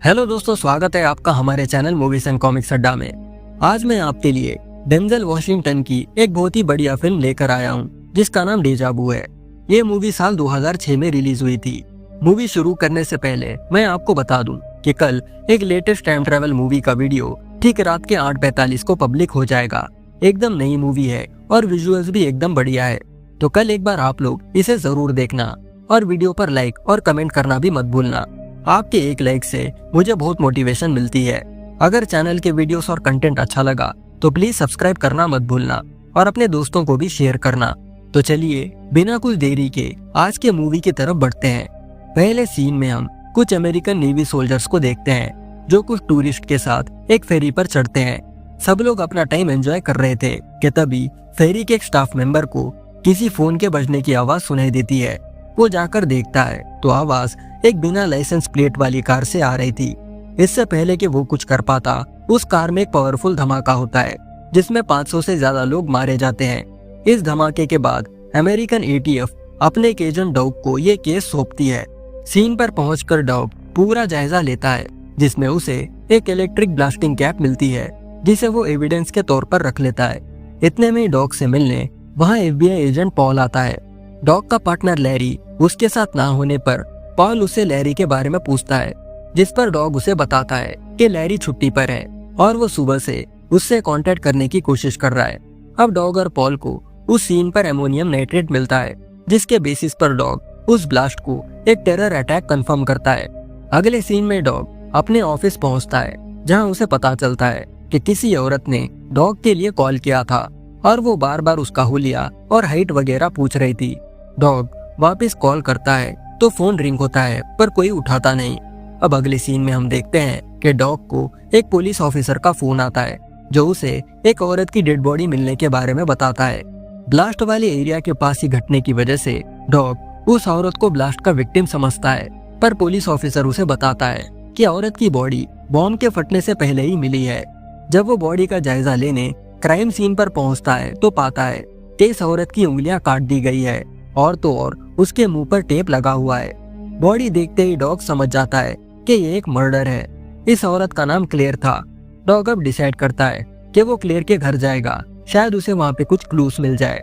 Hello दोस्तों, स्वागत है आपका हमारे चैनल मूवीज एंड कॉमिक्स अड्डा में। आज मैं आपके लिए डेंजल वॉशिंगटन की एक बहुत ही बढ़िया फिल्म लेकर आया हूँ जिसका नाम डेजा वू है। ये मूवी साल 2006 में रिलीज हुई थी। मूवी शुरू करने से पहले मैं आपको बता दूं कि कल एक लेटेस्ट टाइम ट्रेवल मूवी का वीडियो ठीक रात के 8:45 को पब्लिक हो जाएगा। एकदम नई मूवी है और विजुअल्स भी एकदम बढ़िया है, तो कल एक बार आप लोग इसे जरूर देखना और वीडियो पर लाइक और कमेंट करना भी मत भूलना। आपके एक लाइक से मुझे बहुत मोटिवेशन मिलती है। अगर चैनल के वीडियोस और कंटेंट अच्छा लगा तो प्लीज सब्सक्राइब करना मत भूलना और अपने दोस्तों को भी शेयर करना। तो चलिए बिना कुछ देरी के आज के मूवी की तरफ बढ़ते हैं। पहले सीन में हम कुछ अमेरिकन नेवी सोल्जर्स को देखते हैं जो कुछ टूरिस्ट के साथ एक फेरी पर चढ़ते हैं। सब लोग अपना टाइम एंजॉय कर रहे थे कि तभी फेरी के एक स्टाफ मेंबर को किसी फोन के बजने की आवाज सुनाई देती है। वो जाकर देखता है तो आवाज एक बिना लाइसेंस प्लेट वाली कार से आ रही थी। इससे पहले कि वो कुछ कर पाता, उस कार में एक पावरफुल धमाका होता है जिसमें 500 से ज्यादा लोग मारे जाते हैं। इस धमाके के बाद अमेरिकन एटीएफ अपने एक एजेंट डॉग को ये केस सौंपती है। सीन पर पहुंचकर डॉग पूरा जायजा लेता है जिसमें उसे एक इलेक्ट्रिक ब्लास्टिंग कैप मिलती है जिसे वो एविडेंस के तौर पर रख लेता है। इतने में डॉग से मिलने वहाँ FBI एजेंट पॉल आता है। डॉग का पार्टनर लैरी उसके साथ ना होने पर पॉल उसे लैरी के बारे में पूछता है, जिस पर डॉग उसे बताता है कि लैरी छुट्टी पर है और वो सुबह से उससे कांटेक्ट करने की कोशिश कर रहा है। अब डॉग और पॉल को उस सीन पर अमोनियम नाइट्रेट मिलता है जिसके बेसिस पर डॉग उस ब्लास्ट को एक टेरर अटैक कंफर्म करता है। अगले सीन में डॉग अपने ऑफिस पहुंचता है जहां उसे पता चलता है कि किसी औरत ने डॉग के लिए कॉल किया था और वो बार बार उसका हुलिया और हाइट वगैरह पूछ रही थी। डॉग वापस कॉल करता है तो फोन रिंग होता है पर कोई उठाता नहीं। अब अगले सीन में हम देखते हैं कि डॉग को एक पुलिस ऑफिसर का फोन आता है जो उसे एक औरत की डेड बॉडी मिलने के बारे में बताता है। ब्लास्ट वाले एरिया के पास ही घटने की वजह से डॉग उस औरत को ब्लास्ट का विक्टिम समझता है, पर पुलिस ऑफिसर उसे बताता है कि औरत की बॉडी बॉम्ब के फटने से पहले ही मिली है। जब वो बॉडी का जायजा लेने क्राइम सीन पर पहुंचता है तो पाता है कि इस औरत की उंगलियां काट दी गई है और तो और उसके मुंह पर टेप लगा हुआ है। बॉडी देखते ही डॉग समझ जाता है कि ये एक मर्डर है। इस औरत का नाम क्लेयर था। डॉग अब डिसाइड करता है कि वो क्लेयर के घर जाएगा, शायद उसे वहाँ पे कुछ क्लूज मिल जाए।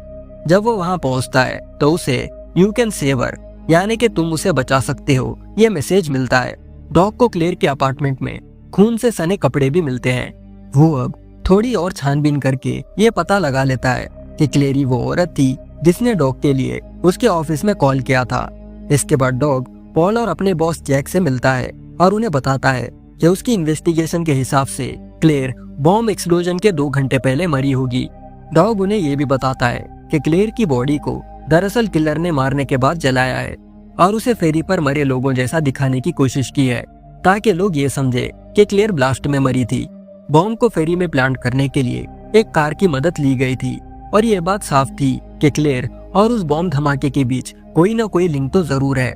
जब वो वहाँ पहुँचता है तो उसे यू कैन सेव हर यानी कि तुम उसे बचा सकते हो ये मैसेज मिलता है। डॉग को क्लेयर के अपार्टमेंट में खून से सने कपड़े भी मिलते हैं। वो अब थोड़ी और छानबीन करके ये पता लगा लेता है कि क्लेरी वो औरत थी जिसने डॉग के लिए उसके ऑफिस में कॉल किया था। इसके बाद डॉग पॉल और अपने बॉस जैक से मिलता है और उन्हें बताता है कि उसकी इन्वेस्टिगेशन के हिसाब से क्लेयर बॉम्ब एक्सप्लोजन के 2 घंटे पहले मरी होगी। डॉग उन्हें ये भी बताता है कि क्लेयर की बॉडी को दरअसल किलर ने मारने के बाद जलाया है और उसे फेरी पर मरे लोगों जैसा दिखाने की कोशिश की है ताकि लोग ये समझे कि क्लेयर ब्लास्ट में मरी थी। बॉम्ब को फेरी में प्लांट करने के लिए एक कार की मदद ली गई थी और ये बात साफ थी कि क्लेयर और उस बॉम्ब धमाके के बीच कोई ना कोई लिंक तो जरूर है।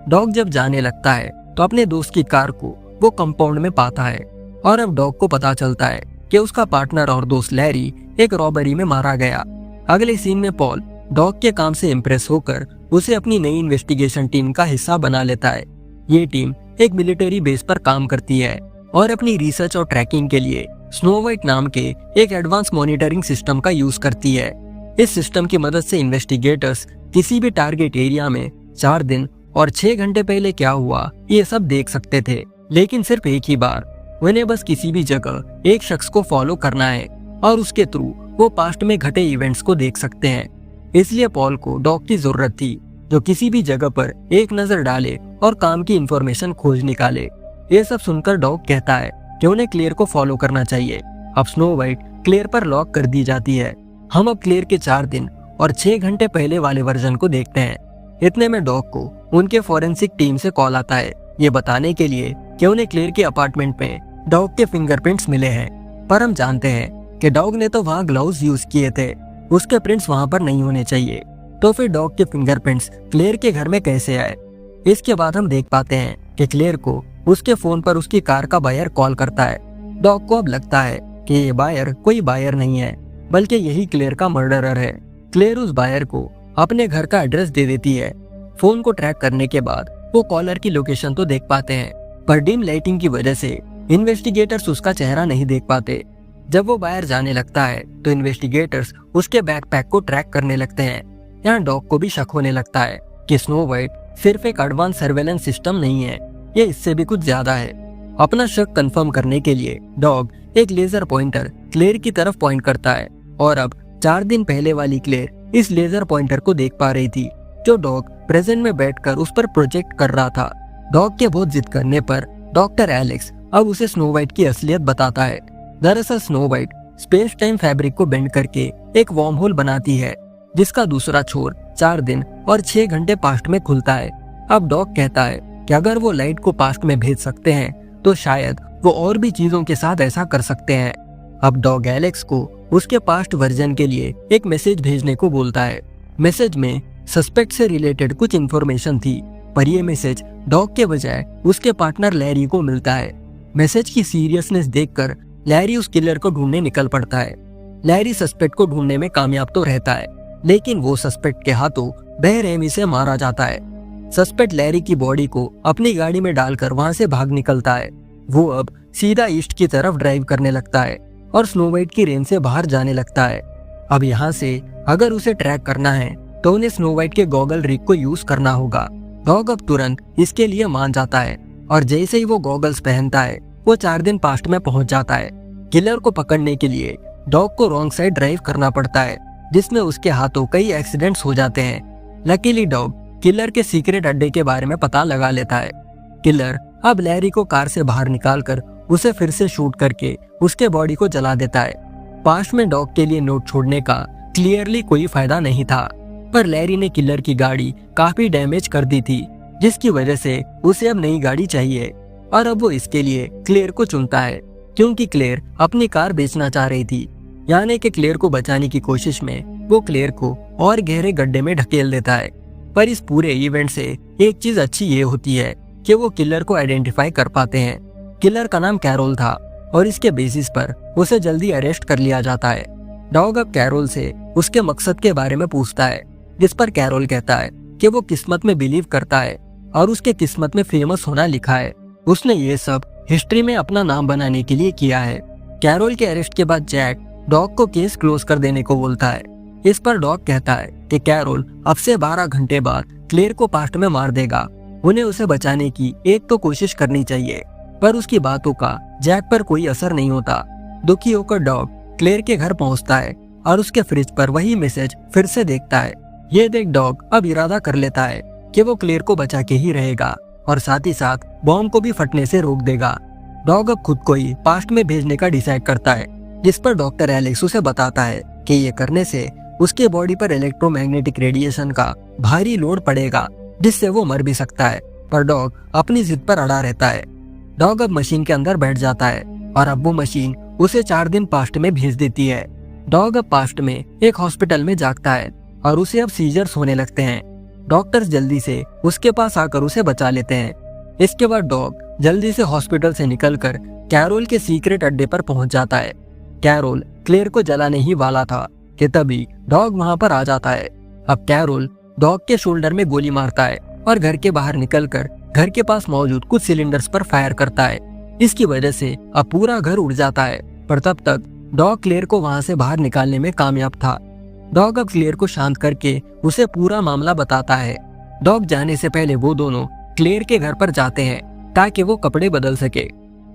डॉग जब जाने लगता है तो अपने दोस्त की कार को वो कंपाउंड में पाता है और अब डॉग को पता चलता है कि उसका पार्टनर और दोस्त लैरी एक रॉबरी में मारा गया। अगले सीन में पॉल डॉग के काम से इम्प्रेस होकर उसे अपनी नई इन्वेस्टिगेशन टीम का हिस्सा बना लेता है। ये टीम एक मिलिट्री बेस पर काम करती है और अपनी रिसर्च और ट्रैकिंग के लिए स्नो वाइट नाम के एक एडवांस मॉनिटरिंग सिस्टम का यूज करती है। इस सिस्टम की मदद से इन्वेस्टिगेटर्स किसी भी टारगेट एरिया में 4 दिन और 6 घंटे पहले क्या हुआ ये सब देख सकते थे, लेकिन सिर्फ एक ही बार। उन्हें बस किसी भी जगह एक शख्स को फॉलो करना है और उसके थ्रू वो पास्ट में घटे इवेंट्स को देख सकते हैं। इसलिए पॉल को डॉग की जरूरत थी जो किसी भी जगह पर एक नजर डाले और काम की इंफॉर्मेशन खोज निकाले। ये सब सुनकर डॉग कहता है कि उन्हें क्लेयर को फॉलो करना चाहिए। अब स्नो वाइट क्लेयर पर लॉक कर दी जाती है। हम अब क्लेयर के 4 दिन और 6 घंटे पहले वाले वर्जन को देखते हैं। इतने में डॉग को उनके फॉरेंसिक टीम से कॉल आता है ये बताने के लिए कि उन्हें क्लेयर के अपार्टमेंट में डॉग के फिंगरप्रिंट्स मिले हैं, पर हम जानते हैं कि डॉग ने तो वहाँ ग्लव्स यूज किए थे, उसके प्रिंट्स वहाँ पर नहीं होने चाहिए। तो फिर डॉग के फिंगरप्रिंट्स क्लेयर के घर में कैसे आए? इसके बाद हम देख पाते हैं कि क्लेयर को उसके फोन पर उसकी कार का बायर कॉल करता है। डॉग को अब लगता है कि ये बायर कोई बायर नहीं है बल्कि यही क्लेयर का मर्डरर है। क्लेयर उस बायर को अपने घर का एड्रेस दे देती है। फोन को ट्रैक करने के बाद वो कॉलर की लोकेशन तो देख पाते हैं पर डिम लाइटिंग की वजह से इन्वेस्टिगेटर्स उसका चेहरा नहीं देख पाते। जब वो बाहर जाने लगता है तो इन्वेस्टिगेटर्स उसके बैकपैक को ट्रैक करने लगते हैं। यहाँ डॉग को भी शक होने लगता है कि स्नो वाइट सिर्फ एक एडवांस सर्वेलेंस सिस्टम नहीं है, ये इससे भी कुछ ज्यादा है। अपना शक कंफर्म करने के लिए डॉग एक लेजर पॉइंटर क्लेयर की तरफ पॉइंट करता है और अब 4 दिन पहले वाली क्लेयर इस लेजर पॉइंटर को देख पा रही थी, जो डॉग प्रेजेंट में बैठकर उस पर प्रोजेक्ट कर रहा था। डॉग के बहुत जिद करने पर डॉक्टर एलेक्स अब उसे स्नो वाइट की असलियत बताता है। दरअसल snow white space time fabric को बेंड करके एक वार्म होल बनाती है, जिसका दूसरा छोर 4 दिन और 6 घंटे पास्ट में खुलता है। अब डॉग कहता है कि अगर वो लाइट को पास्ट में भेज सकते हैं तो शायद वो और भी चीजों के साथ ऐसा कर सकते हैं। अब डॉग एलेक्स को उसके पास्ट वर्जन के लिए एक मैसेज भेजने को बोलता है। मैसेज में सस्पेक्ट से रिलेटेड कुछ इन्फॉर्मेशन थी, पर यह मैसेज डॉग के बजाय उसके पार्टनर लैरी को मिलता है। मैसेज की सीरियसनेस देखकर लैरी उस किलर को ढूंढने निकल पड़ता है। लैरी सस्पेक्ट को ढूंढने में कामयाब तो रहता है, लेकिन वो सस्पेक्ट के हाथों बेरहमी से मारा जाता है। सस्पेक्ट लैरी की बॉडी को अपनी गाड़ी में डालकर वहां से भाग निकलता है। वो अब सीधा ईस्ट की तरफ ड्राइव करने लगता है और स्नो वाइट की रेंज से बाहर जाने लगता है। अब यहाँ से अगर उसे ट्रैक करना है तो उन्हें स्नो वाइट के गॉगल रिग को यूज करना होगा। डॉग अब तुरंत इसके लिए मान जाता है और जैसे ही वो गॉगल्स पहनता है वो 4 दिन पास्ट में पहुंच जाता है। किलर को पकड़ने के लिए डॉग को रॉन्ग साइड ड्राइव करना पड़ता है, जिसमें उसके हाथों कई एक्सीडेंट्स हो जाते हैं। लकीली डॉग किलर के सीक्रेट अड्डे के बारे में पता लगा लेता है। किलर अब लैरी को कार से बाहर निकालकर उसे फिर से शूट करके उसके बॉडी को जला देता है। पास्ट में डॉग के लिए नोट छोड़ने का क्लियरली कोई फायदा नहीं था, पर लैरी ने किलर की गाड़ी काफी डैमेज कर दी थी, जिसकी वजह से उसे अब नई गाड़ी चाहिए। और अब वो इसके लिए क्लेयर को चुनता है, क्योंकि क्लेयर अपनी कार बेचना चाह रही थी। यानी कि क्लेयर को बचाने की कोशिश में वो क्लेयर को और गहरे गड्ढे में ढकेल देता है। पर इस पूरे इवेंट से एक चीज अच्छी ये होती है कि वो किलर को आइडेंटिफाई कर पाते हैं। किलर का नाम कैरोल था और इसके बेसिस पर उसे जल्दी अरेस्ट कर लिया जाता है। डॉग अब कैरोल से उसके मकसद के बारे में पूछता है, जिस पर कैरोल कहता है कि वो किस्मत में बिलीव करता है और उसके किस्मत में फेमस होना लिखा है। उसने ये सब हिस्ट्री में अपना नाम बनाने के लिए किया है। कैरोल के अरेस्ट के बाद जैक डॉग को केस क्लोज कर देने को बोलता है। इस पर डॉग कहता है कि कैरोल अब से 12 घंटे बाद क्लेयर को पास्ट में मार देगा। उन्हें उसे बचाने की एक तो कोशिश करनी चाहिए, पर उसकी बातों का जैक पर कोई असर नहीं होता। दुखी होकर डॉग क्लेयर के घर पहुंचता है और उसके फ्रिज पर वही मैसेज फिर से देखता है। ये देख डॉग अब इरादा कर लेता है कि वो क्लेयर को बचा के ही रहेगा और साथ ही साथ बॉम्ब को भी फटने से रोक देगा। डॉग अब खुद को ही पास्ट में भेजने का डिसाइड करता है, जिस पर डॉक्टर एलेक्स उसे बताता है कि ये करने से उसके बॉडी पर इलेक्ट्रोमैग्नेटिक रेडिएशन का भारी लोड पड़ेगा, जिससे वो मर भी सकता है। पर डॉग अपनी जिद पर अड़ा रहता है। डॉग अब मशीन के अंदर बैठ जाता है और अब वो मशीन उसे 4 दिन पास्ट में भेज देती है। डॉग अब पास्ट में एक हॉस्पिटल में जागता है और उसे अब सीजर्स होने लगते हैं। डॉक्टर्स जल्दी से उसके पास आकर उसे बचा लेते हैं। इसके बाद डॉग जल्दी से हॉस्पिटल से निकलकर कैरोल के सीक्रेट अड्डे पर पहुंच जाता है। कैरोल क्लेयर को जलाने ही वाला था कि तभी डॉग वहां पर आ जाता है। अब कैरोल डॉग के शोल्डर में गोली मारता है और घर के बाहर निकलकर घर के पास मौजूद कुछ सिलेंडर्स पर फायर करता है। इसकी वजह से अब पूरा घर उड़ जाता है, पर तब तक डॉग क्लेयर को वहां से बाहर निकालने में कामयाब था। डॉग अब क्लेयर को शांत करके उसे पूरा मामला बताता है। डॉग जाने से पहले वो दोनों क्लेयर के घर पर जाते हैं ताकि वो कपड़े बदल सके।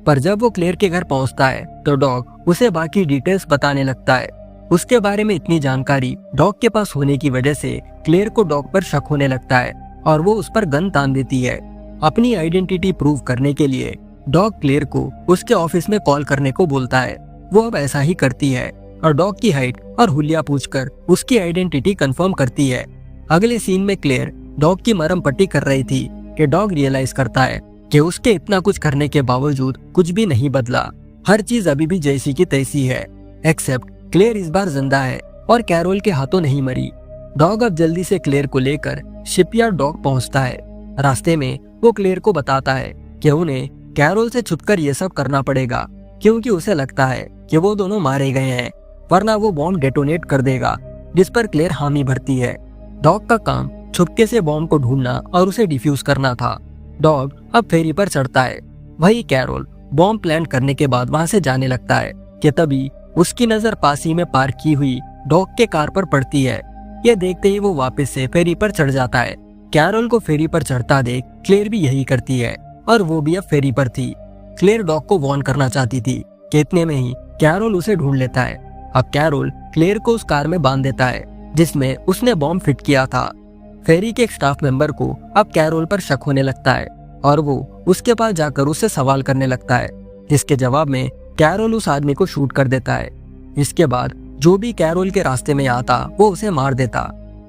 पर जब वो क्लेयर के घर पहुंचता है तो डॉग उसे बाकी डिटेल्स बताने लगता है। उसके बारे में इतनी जानकारी डॉग के पास होने की वजह से क्लेयर को डॉग पर शक होने लगता है और वो उस पर गन तान देती है। अपनी आइडेंटिटी प्रूव करने के लिए डॉग क्लेयर को उसके ऑफिस में कॉल करने को बोलता है। वो अब ऐसा ही करती है और डॉग की हाइट और हुलिया पूछकर उसकी आइडेंटिटी कंफर्म करती है। अगले सीन में क्लेयर डॉग की मरहम पट्टी कर रही थी कि डॉग रियलाइज करता है कि उसके इतना कुछ करने के बावजूद कुछ भी नहीं बदला। हर चीज अभी भी जैसी की तैसी है, एक्सेप्ट क्लेयर इस बार जिंदा है और कैरोल के हाथों नहीं मरी। डॉग अब जल्दी से क्लेयर को लेकर शिपयार्ड डॉक पहुंचता है। रास्ते में वो क्लेयर को बताता है कि उन्हें कैरोल से छुपकर ये सब करना पड़ेगा, क्योंकि उसे लगता है कि वो दोनों मारे गए हैं, वरना वो बॉम्ब डेटोनेट कर देगा, जिस पर क्लेयर हामी भरती है। डॉग का काम छुपके से बॉम्ब को ढूंढना और उसे डिफ्यूज करना था। डॉग अब फेरी पर चढ़ता है वही कैरोल बॉम्ब प्लांट करने के बाद वहां से जाने लगता है कि तभी उसकी नजर पास ही में पार्क की हुई डॉग के कार पर पड़ती है। ये देखते ही वो वापस से फेरी पर चढ़ जाता है। कैरोल को फेरी पर चढ़ता देख क्लेयर भी यही करती है और वो भी अब फेरी पर थी। क्लेयर डॉग को वार्न करना चाहती थी कि इतने में ही कैरोल उसे ढूंढ लेता है। अब कैरोल क्लेयर को उस कार में बांध देता है जिसमें उसने बॉम्ब फिट किया था। फेरी के एक स्टाफ मेंबर को अब कैरोल पर शक होने लगता है और वो उसके पास जाकर उससे सवाल करने लगता है, जिसके जवाब में कैरोल उस आदमी को शूट कर देता है। इसके बाद जो भी कैरोल के रास्ते में आता वो उसे मार देता।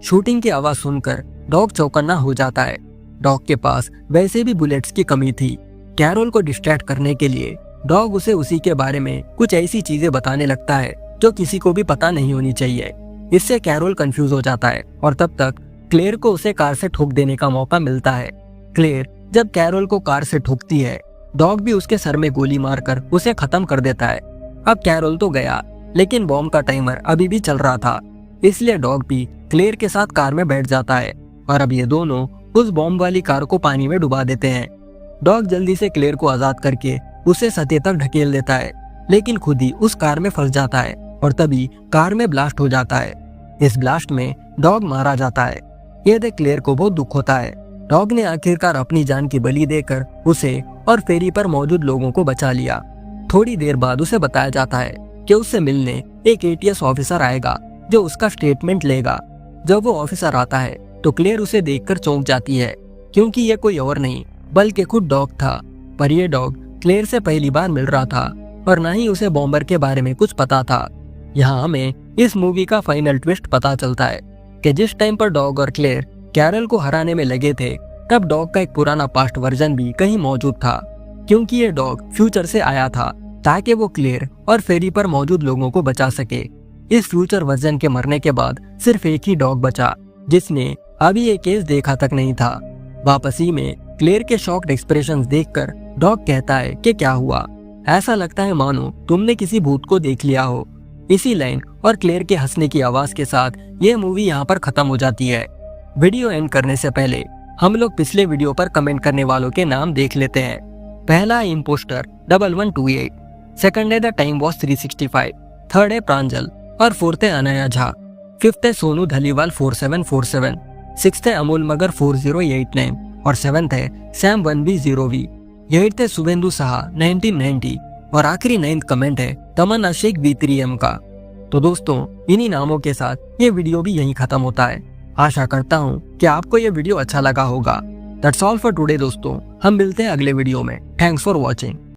शूटिंग की आवाज सुनकर डॉग चौकन्ना हो जाता है। डॉग के पास वैसे भी बुलेट्स की कमी थी। कैरोल को डिस्ट्रैक्ट करने के लिए डॉग उसे उसी के बारे में कुछ ऐसी चीजें बताने लगता है जो किसी को भी पता नहीं होनी चाहिए। इससे कैरोल कंफ्यूज हो जाता है और तब तक क्लेयर को उसे कार से ठोक देने का मौका मिलता है। क्लेयर जब कैरोल को कार से ठोकती है, डॉग भी उसके सर में गोली मारकर उसे खत्म कर देता है। अब कैरोल तो गया, लेकिन बॉम्ब का टाइमर अभी भी चल रहा था, इसलिए डॉग भी क्लेयर के साथ कार में बैठ जाता है और अब ये दोनों उस बॉम्ब वाली कार को पानी में डुबा देते हैं। डॉग जल्दी से क्लेयर को आजाद करके उसे सतह तक ढकेल देता है, लेकिन खुद ही उस कार में फंस जाता है और तभी कार में ब्लास्ट हो जाता है। इस ब्लास्ट में डॉग मारा जाता है। ये देख क्लेयर को बहुत दुख होता है। डॉग ने आखिरकार अपनी जान की बलि देकर उसे और फेरी पर मौजूद लोगों को बचा लिया। थोड़ी देर बाद उसे बताया जाता है कि उससे मिलने एक ATS ऑफिसर आएगा जो उसका स्टेटमेंट लेगा। जब वो ऑफिसर आता है तो क्लेयर उसे देखकर चौंक जाती है, क्योंकि ये कोई और नहीं बल्कि खुद डॉग था। पर ये डॉग क्लेयर से पहली बार मिल रहा था और न ही उसे बॉम्बर के बारे में कुछ पता था। यहाँ हमें इस मूवी का फाइनल ट्विस्ट पता चलता है कि जिस टाइम पर डॉग और क्लेयर कैरल को हराने में लगे थे, तब डॉग का एक पुराना पास्ट वर्जन भी कहीं मौजूद था, क्योंकि ये डॉग फ्यूचर से आया था ताकि वो क्लेयर और फेरी पर मौजूद लोगों को बचा सके। इस फ्यूचर वर्जन के मरने के बाद सिर्फ एक ही डॉग बचा, जिसने अभी ये केस देखा तक नहीं था। वापसी में क्लेयर के शॉक्ड एक्सप्रेशंस देखकर डॉग कहता है कि क्या हुआ, ऐसा लगता है मानो तुमने किसी भूत को देख लिया हो। इसी लाइन और क्लेयर के हंसने की आवाज के साथ ये मूवी यहाँ पर खत्म हो जाती है। वीडियो एंड करने से पहले हम लोग पिछले वीडियो पर कमेंट करने वालों के नाम देख लेते हैं। पहला है इम्पोस्टर 1128, सेकंड है द टाइम वॉज 365, थर्ड है प्रांजल और फोर्थ है अनाया झा, फिफ्थ है सोनू धलीवाल 4747, सिक्स्थ है अमोल मगर 4089 और सेवंथ है सैम 1B0V, एट्थ है शुभेंदु साहा 1990 और आखिरी 9th कमेंट है तमन्ना शेख B3M का। तो दोस्तों, इन्हीं नामों के साथ ये वीडियो भी यहीं खत्म होता है। आशा करता हूँ कि आपको ये वीडियो अच्छा लगा होगा। दैट्स ऑल फॉर टुडे दोस्तों, हम मिलते हैं अगले वीडियो में। Thanks for watching.